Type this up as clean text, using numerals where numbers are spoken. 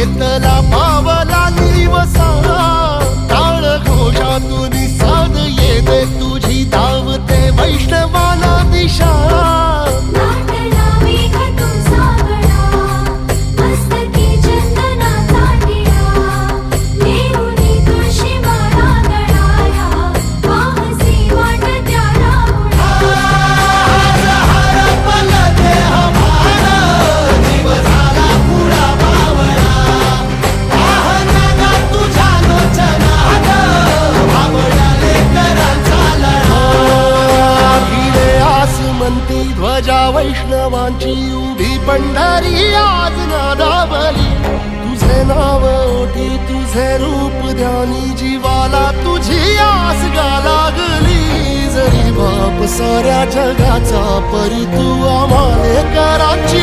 शेतला पावला दिवसा टाळ घोषातून साध येते तुझी धावते वैष्णवाला दिशा ध्वजा वैष्णवांची उभी पंढरी आज नादावली तुझे नाव ओठी तुझे रूप ध्यानी जीवाला तुझी आस गा लागली जरी बाप साऱ्या जगाचा परी तू आम्हाले कराची